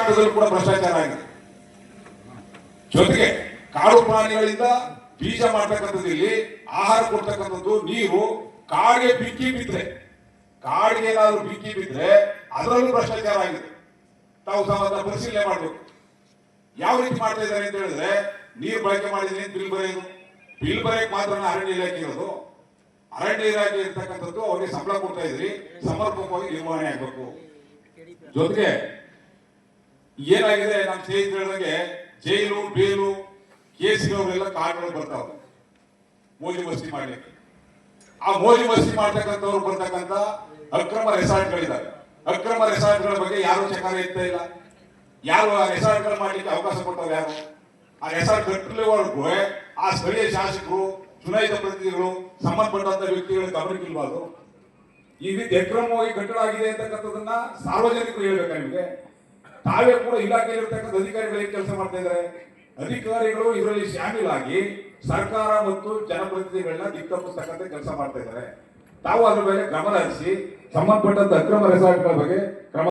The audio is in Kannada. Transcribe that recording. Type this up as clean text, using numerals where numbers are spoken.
ಮಾರಾಟದಲ್ಲೂ ಕೂಡ ಭ್ರಷ್ಟಾಚಾರ ಆಗಿದೆ. ಜೊತೆಗೆ ಕಾಡು ಪ್ರಾಣಿಗಳಿಂದ ಬೀಜ ಮಾಡ್ತಕ್ಕಂಥದ್ದು, ಇಲ್ಲಿ ಆಹಾರ ಕೊಡ್ತಕ್ಕಂಥದ್ದು, ನೀರು ಕಾಡಿಗೆ ಬಿಕ್ಕಿ ಬಿದ್ರೆ, ಕಾಡಿಗೆ ಏನಾದ್ರು ಬಿಕ್ಕಿ ಬಿದ್ರೆ ಅದರಲ್ಲೂ ಭ್ರಷ್ಟಾಚಾರ ಆಗಿದೆ. ತಾವು ಸಮಾಜ ಪರಿಶೀಲನೆ ಮಾಡಬೇಕು. ಯಾವ ರೀತಿ ಮಾಡ್ತಾ ಇದ್ದಾರೆ ಅಂತ ಹೇಳಿದ್ರೆ, ನೀರು ಬಳಕೆ ಮಾಡಿದ್ರೆ ಬಿಲ್ ಬರೆಯೋದು, ಬಿಲ್ ಬರೆಯಕ್ಕೆ ಮಾತ್ರ ಅರಣ್ಯ ಇಲಾಖೆ ಇರೋದು. ಅರಣ್ಯ ಇಲಾಖೆ ಇರ್ತಕ್ಕಂಥದ್ದು ಅವ್ರಿಗೆ ಸಂಬಳ ಕೊಡ್ತಾ ಇದ್ರಿ, ಸಮರ್ಪಕವಾಗಿ ನಿರ್ವಹಣೆ ಆಗ್ಬೇಕು. ಜೊತೆಗೆ ಏನಾಗಿದೆ, ನಮ್ಮ ಸ್ನೇಹಿತರು ಹೇಳಿದಂಗೆ ಜೈಲು ಬೇಲು ಕೇಸಿನವರೆಲ್ಲ ಕಾರ್ಡ್ಗಳು ಬರ್ತಾವೆ ಮೋಜು ಮಸ್ತಿ ಮಾಡ್ಲಿಕ್ಕೆ. ಆ ಮೋಜು ಮಸ್ತಿ ಮಾಡ್ತಕ್ಕಂಥವ್ರು ಬರ್ತಕ್ಕಂಥ ಅಕ್ರಮ ರೆಸಾರ್ಟ್ಗಳಿದ್ದಾವೆ. ಅಕ್ರಮ ರೆಸಾರ್ಟ್ಗಳ ಬಗ್ಗೆ ಯಾರು ಚಕಾರ ಇರ್ತಾ ಇಲ್ಲ. ಯಾರು ಆ ರೆಸಾರ್ಟ್ಗಳು ಮಾಡ್ಲಿಕ್ಕೆ ಅವಕಾಶ ಕೊಟ್ಟವ್ರು ಯಾರು? ಆ ರೆಸಾರ್ಟ್ ಕಟ್ಟಲಿವರೆಗೂ ಆ ಸ್ಥಳೀಯ ಶಾಸಕರು, ಚುನಾಯಿತ ಪ್ರತಿನಿಧಿಗಳು, ಸಂಬಂಧಪಟ್ಟಂತ ವ್ಯಕ್ತಿಗಳ ಗಮನಕ್ಕೆ ಇಲ್ಬಾರ್ದು. ಈ ರೀತಿ ಅಕ್ರಮವಾಗಿ ಕಟ್ಟಡ ಆಗಿದೆ ಅಂತಕ್ಕಂಥದನ್ನ ಸಾರ್ವಜನಿಕರು ಹೇಳ್ಬೇಕಾ ನಿಮಗೆ? ತಾವೇ ಕೂಡ ಇಲಾಖೆಯಲ್ಲಿರ್ತಕ್ಕಂಥ ಅಧಿಕಾರಿಗಳು ಏನ್ ಕೆಲಸ ಮಾಡ್ತಾ ಇದ್ದಾರೆ? ಅಧಿಕಾರಿಗಳು ಇದರಲ್ಲಿ ಶಾಮೀಲಾಗಿ ಸರ್ಕಾರ ಮತ್ತು ಜನಪ್ರತಿನಿಧಿಗಳನ್ನ ದಿಕ್ಕಪ್ಪಸ್ತಕ್ಕಂಥ ಕೆಲಸ ಮಾಡ್ತಾ ಇದ್ದಾರೆ. ತಾವು ಅದ್ರ ಮೇಲೆ ಗಮನ ಹರಿಸಿ ಸಂಬಂಧಪಟ್ಟಂತ ಅಕ್ರಮ ರೆಸಾರ್ಟ್ಗಳ ಬಗ್ಗೆ ಕ್ರಮ